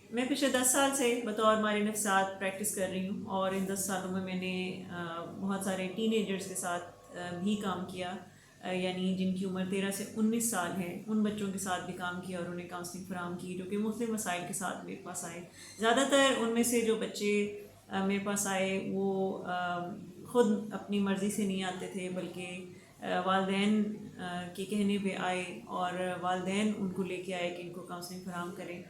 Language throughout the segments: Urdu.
میں پچھلے 10 سال سے بطور ماہر نفسیات پریکٹس کر رہی ہوں، اور ان 10 سالوں میں نے بہت سارے ٹین ایجرز کے ساتھ بھی کام کیا، یعنی جن کی عمر 13 سے 19 سال ہے، ان بچوں کے ساتھ بھی کام کیا اور انہیں کاؤنسلنگ فراہم کی جو کہ مختلف مسائل کے ساتھ میرے پاس آئے۔ زیادہ تر ان میں سے جو بچے میرے پاس آئے وہ خود اپنی مرضی سے نہیں آتے تھے، بلکہ والدین کے کہنے پہ آئے، اور والدین ان کو لے کے آئے کہ ان کو کاؤنسلنگ فراہم کریں۔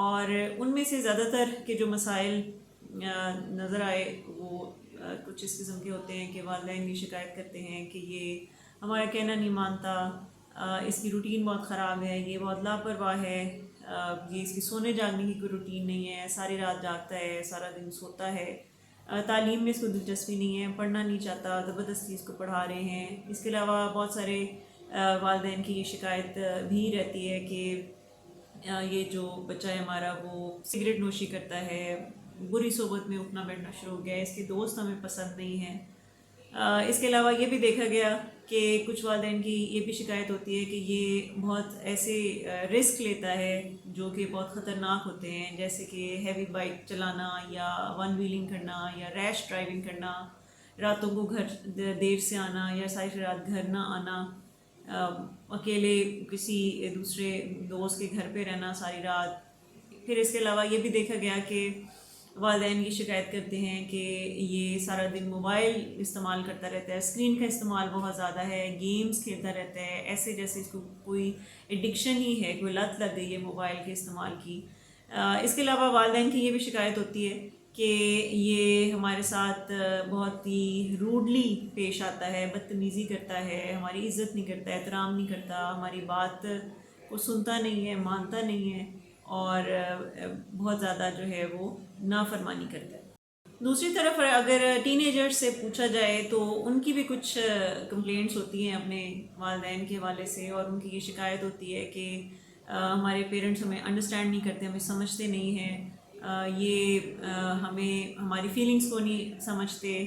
اور ان میں سے زیادہ تر کے جو مسائل نظر آئے وہ کچھ اس قسم کے ہوتے ہیں کہ والدین بھی شکایت کرتے ہیں کہ یہ ہمارا کہنا نہیں مانتا، اس کی روٹین بہت خراب ہے، یہ بہت لاپرواہ ہے، یہ اس کی سونے جاگنے کی کوئی روٹین نہیں ہے، ساری رات جاگتا ہے، سارا دن سوتا ہے، تعلیم میں اس کو دلچسپی نہیں ہے، پڑھنا نہیں چاہتا، زبردستی اس کو پڑھا رہے ہیں۔ اس کے علاوہ بہت سارے والدین کی یہ شکایت بھی رہتی ہے کہ یہ جو بچہ ہے ہمارا وہ سگریٹ نوشی کرتا ہے، بری صحبت میں اٹھنا بیٹھنا شروع ہو گیا ہے، اس کے دوست ہمیں پسند نہیں ہیں۔ اس کے علاوہ یہ بھی دیکھا گیا کہ کچھ والدین کی یہ بھی شکایت ہوتی ہے کہ یہ بہت ایسے رسک لیتا ہے جو کہ بہت خطرناک ہوتے ہیں، جیسے کہ ہیوی بائک چلانا یا ون ویلنگ کرنا یا ریش ڈرائیونگ کرنا، راتوں کو گھر دیر سے آنا یا ساری رات گھر نہ آنا، اکیلے کسی دوسرے دوست کے گھر پہ رہنا ساری رات۔ پھر اس کے علاوہ یہ بھی دیکھا گیا کہ والدین یہ شکایت کرتے ہیں کہ یہ سارا دن موبائل استعمال کرتا رہتا ہے، اسکرین کا استعمال بہت زیادہ ہے، گیمز کھیلتا رہتا ہے، ایسے جیسے اس کو کوئی ایڈکشن ہی ہے، کوئی لت لگ گئی ہے موبائل کے استعمال کی۔ اس کے علاوہ والدین کی یہ بھی شکایت ہوتی ہے کہ یہ ہمارے ساتھ بہت ہی روڈلی پیش آتا ہے، بدتمیزی کرتا ہے، ہماری عزت نہیں کرتا، احترام نہیں کرتا، ہماری بات کو سنتا نہیں ہے، مانتا نہیں ہے، اور بہت زیادہ جو ہے وہ نافرمانی کرتا ہے۔ دوسری طرف اگر ٹین ایجرز سے پوچھا جائے تو ان کی بھی کچھ کمپلینٹس ہوتی ہیں اپنے والدین کے حوالے سے، اور ان کی یہ شکایت ہوتی ہے کہ ہمارے پیرنٹس ہمیں انڈرسٹینڈ نہیں کرتے، ہمیں سمجھتے نہیں ہیں، یہ ہمیں ہماری فیلنگس کو نہیں سمجھتے،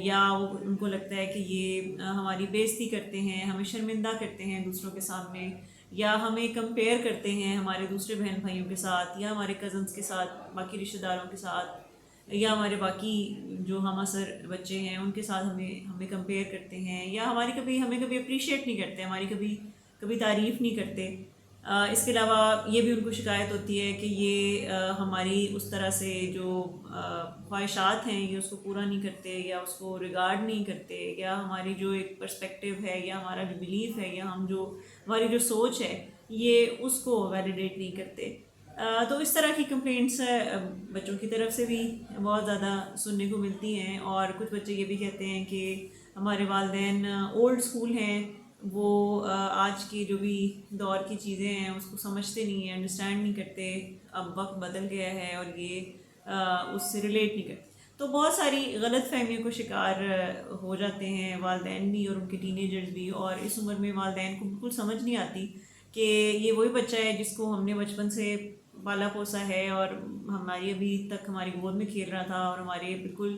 یا ان کو لگتا ہے کہ یہ ہماری بےعزتی کرتے ہیں، ہمیں شرمندہ کرتے ہیں دوسروں کے سامنے، یا ہمیں کمپیئر کرتے ہیں ہمارے دوسرے بہن بھائیوں کے ساتھ یا ہمارے کزنس کے ساتھ، باقی رشتہ داروں کے ساتھ، یا ہمارے باقی جو ہم اثر بچے ہیں ان کے ساتھ ہمیں کمپیئر کرتے ہیں، یا ہمیں کبھی اپریشیٹ نہیں کرتے، ہماری کبھی تعریف نہیں کرتے۔ اس کے علاوہ یہ بھی ان کو شکایت ہوتی ہے کہ یہ ہماری اس طرح سے جو خواہشات ہیں یہ اس کو پورا نہیں کرتے، یا اس کو ریگارڈ نہیں کرتے، یا ہماری جو ایک پرسپیکٹیو ہے یا ہمارا جو بلیف ہے یا ہماری جو سوچ ہے یہ اس کو ویلیڈیٹ نہیں کرتے۔ تو اس طرح کی کمپلینٹس بچوں کی طرف سے بھی بہت زیادہ سننے کو ملتی ہیں، اور کچھ بچے یہ بھی کہتے ہیں کہ ہمارے والدین اولڈ اسکول ہیں، وہ آج کی جو بھی دور کی چیزیں ہیں اس کو سمجھتے نہیں ہیں، انڈرسٹینڈ نہیں کرتے، اب وقت بدل گیا ہے اور یہ اس سے ریلیٹ نہیں کرتے۔ تو بہت ساری غلط فہمیوں کو شکار ہو جاتے ہیں والدین بھی اور ان کے ٹین ایجرز بھی، اور اس عمر میں والدین کو بالکل سمجھ نہیں آتی کہ یہ وہی بچہ ہے جس کو ہم نے بچپن سے پالا پوسا ہے، اور ہماری ابھی تک ہماری گود میں کھیل رہا تھا اور بالکل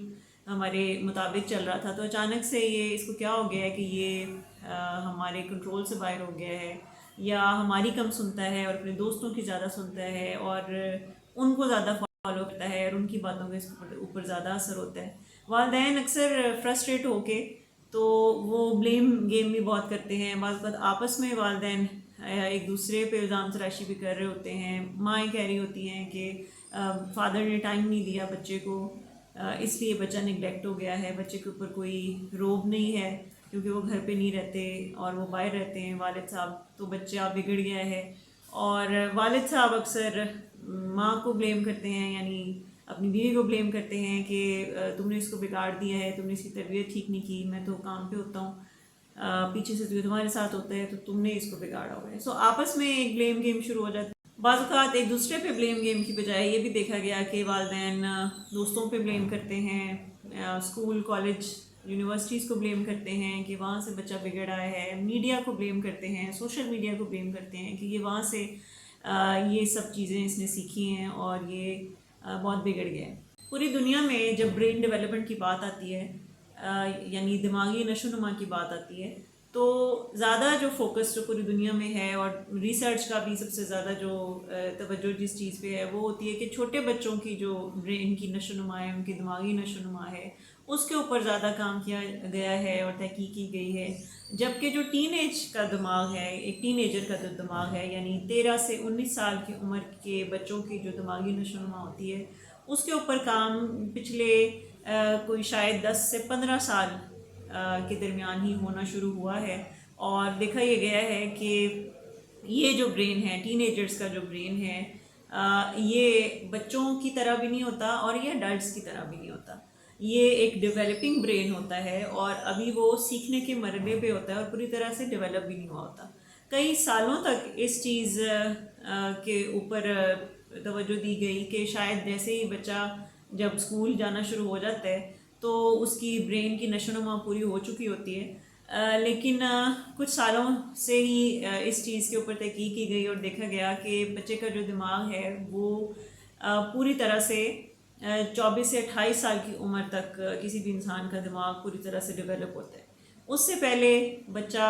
ہمارے مطابق چل رہا تھا، تو اچانک سے یہ اس کو کیا ہو گیا ہے کہ یہ ہمارے کنٹرول سے باہر ہو گیا ہے، یا ہماری کم سنتا ہے اور اپنے دوستوں کی زیادہ سنتا ہے، اور ان کو زیادہ فالو کرتا ہے، اور ان کی باتوں کے اوپر زیادہ اثر ہوتا ہے۔ والدین اکثر فرسٹریٹ ہو کے تو وہ بلیم گیم بھی بہت کرتے ہیں، بعض اوقات آپس میں والدین ایک دوسرے پہ الزام تراشی بھی کر رہے ہوتے ہیں، مائیں کہہ رہی ہوتی ہیں کہ فادر نے ٹائم نہیں دیا بچے کو، اس لیے بچہ نگلیکٹ ہو گیا ہے، بچے کے اوپر کوئی روب نہیں ہے کیونکہ وہ گھر پہ نہیں رہتے اور وہ باہر رہتے ہیں والد صاحب، تو بچہ بگڑ گیا ہے۔ اور والد صاحب اکثر ماں کو بلیم کرتے ہیں، یعنی اپنی بیوی کو بلیم کرتے ہیں کہ تم نے اس کو بگاڑ دیا ہے، تم نے اس کی تربیت ٹھیک نہیں کی، میں تو کام پہ ہوتا ہوں، پیچھے سے جو تمہارے ساتھ ہوتا ہے تو تم نے اس کو بگاڑا ہوا ہے۔ سو آپس میں ایک بلیم گیم شروع ہو جاتا ہے۔ بعض اوقات ایک دوسرے پہ بلیم گیم کی بجائے یہ بھی دیکھا گیا کہ والدین دوستوں پہ بلیم کرتے ہیں، اسکول کالج یونیورسٹیز کو بلیم کرتے ہیں کہ وہاں سے بچہ بگڑ آیا ہے، میڈیا کو بلیم کرتے ہیں، سوشل میڈیا کو بلیم کرتے ہیں کہ یہ وہاں سے یہ سب چیزیں اس نے سیکھی ہیں اور یہ بہت بگڑ گیا ہے۔ پوری دنیا میں جب برین ڈیولپمنٹ کی بات آتی ہے، یعنی دماغی نشو و نما کی بات آتی ہے، تو زیادہ جو فوکس جو پوری دنیا میں ہے اور ریسرچ کا بھی سب سے زیادہ جو توجہ جس چیز پہ ہے وہ ہوتی ہے کہ چھوٹے بچوں کی جو برین کی نشو و نما ہے، ان کی دماغی نشو و نما ہے، اس کے اوپر زیادہ کام کیا گیا ہے اور تحقیق کی گئی ہے. جبکہ جو ٹین ایج کا دماغ ہے، ایک ٹین ایجر کا جو دماغ ہے، یعنی 13 سے 19 سال کی عمر کے بچوں کی جو دماغی نشو و نما ہوتی ہے، اس کے اوپر کام پچھلے کوئی شاید 10 سے 15 سال کے درمیان ہی ہونا شروع ہوا ہے. اور دیکھا یہ گیا ہے کہ یہ جو برین ہے، ٹین ایجرز کا جو برین ہے، یہ بچوں کی طرح بھی نہیں ہوتا اور یہ اڈلٹس کی طرح بھی نہیں ہوتا. یہ ایک ڈیولپنگ برین ہوتا ہے اور ابھی وہ سیکھنے کے مرحلے پہ ہوتا ہے اور پوری طرح سے ڈیولپ بھی نہیں ہوا ہوتا. کئی سالوں تک اس چیز کے اوپر توجہ دی گئی کہ شاید جیسے ہی بچہ جب اسکول جانا شروع ہو جاتا ہے تو اس کی برین کی نشو و نما پوری ہو چکی ہوتی ہے. لیکن کچھ سالوں سے ہی اس چیز کے اوپر تحقیق کی گئی اور دیکھا گیا کہ بچے کا جو دماغ ہے وہ پوری طرح سے 24 سے 28 سال کی عمر تک کسی بھی انسان کا دماغ پوری طرح سے ڈیولپ ہوتا ہے. اس سے پہلے بچہ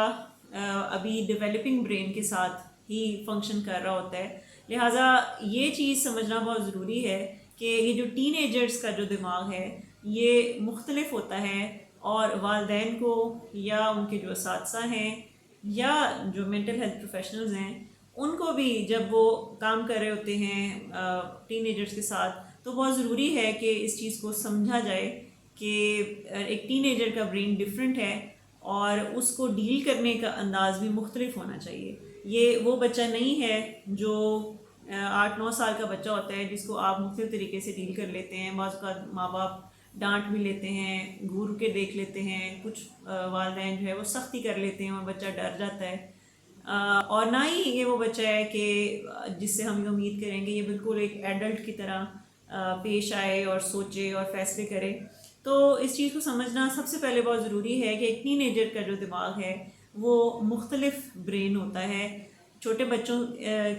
ابھی ڈیولپنگ برین کے ساتھ ہی فنکشن کر رہا ہوتا ہے. لہٰذا یہ چیز سمجھنا بہت ضروری ہے کہ یہ جو ٹین ایجرز کا جو دماغ ہے یہ مختلف ہوتا ہے اور والدین کو یا ان کے جو اساتذہ ہیں یا جو مینٹل ہیلتھ پروفیشنلز ہیں ان کو بھی جب وہ کام کر رہے ہوتے ہیں ٹین ایجرز کے ساتھ تو بہت ضروری ہے کہ اس چیز کو سمجھا جائے کہ ایک ٹین ایجر کا برین ڈیفرنٹ ہے اور اس کو ڈیل کرنے کا انداز بھی مختلف ہونا چاہیے. یہ وہ بچہ نہیں ہے جو 8-9 سال کا بچہ ہوتا ہے جس کو آپ مختلف طریقے سے ڈیل کر لیتے ہیں. بعض اوقات ماں باپ ڈانٹ بھی لیتے ہیں، گھور کے دیکھ لیتے ہیں، کچھ والدین جو ہے وہ سختی کر لیتے ہیں اور بچہ ڈر جاتا ہے. اور نہ ہی یہ وہ بچہ ہے کہ جس سے ہم امید کریں گے یہ بالکل ایک ایڈلٹ کی طرح پیش آئے اور سوچے اور فیصلے کرے. تو اس چیز کو سمجھنا سب سے پہلے بہت ضروری ہے کہ ایک ٹین ایجر کا جو دماغ ہے وہ مختلف برین ہوتا ہے چھوٹے بچوں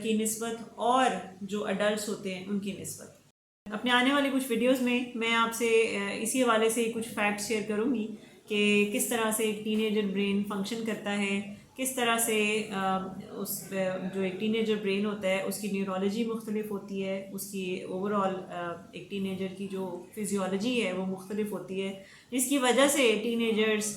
کی نسبت اور جو اڈلٹس ہوتے ہیں ان کی نسبت. اپنے آنے والی کچھ ویڈیوز میں آپ سے اسی حوالے سے کچھ فیکٹس شیئر کروں گی کہ کس طرح سے ایک ٹین ایجر برین فنکشن کرتا ہے، کس طرح سے اس جو ایک ٹین ایجر برین ہوتا ہے اس کی نیورولوجی مختلف ہوتی ہے، اس کی اوور آل ایک ٹین ایجر کی جو فزیولوجی ہے وہ مختلف ہوتی ہے، جس کی وجہ سے ٹین ایجرز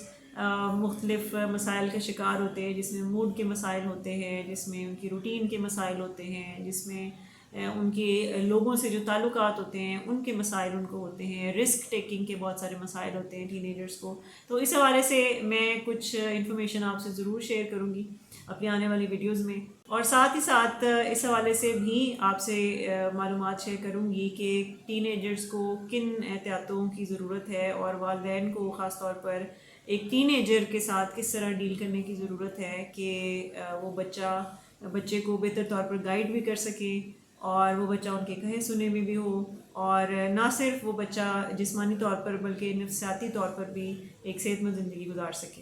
مختلف مسائل کا شکار ہوتے ہیں، جس میں موڈ کے مسائل ہوتے ہیں، جس میں ان کی روٹین کے مسائل ہوتے ہیں، جس میں ان کے لوگوں سے جو تعلقات ہوتے ہیں ان کے مسائل ان کو ہوتے ہیں، رسک ٹیکنگ کے بہت سارے مسائل ہوتے ہیں ٹین ایجرز کو. تو اس حوالے سے میں کچھ انفارمیشن آپ سے ضرور شیئر کروں گی اپنی آنے والی ویڈیوز میں، اور ساتھ ہی ساتھ اس حوالے سے بھی آپ سے معلومات شیئر کروں گی کہ ٹین ایجرز کو کن احتیاطوں کی ضرورت ہے اور والدین کو خاص طور پر ایک ٹین ایجر کے ساتھ کس طرح ڈیل کرنے کی ضرورت ہے کہ وہ بچے کو بہتر طور پر گائیڈ بھی کر سکے اور وہ بچہ ان کے کہے سنے میں بھی ہو، اور نہ صرف وہ بچہ جسمانی طور پر بلکہ نفسیاتی طور پر بھی ایک صحت مند زندگی گزار سکے.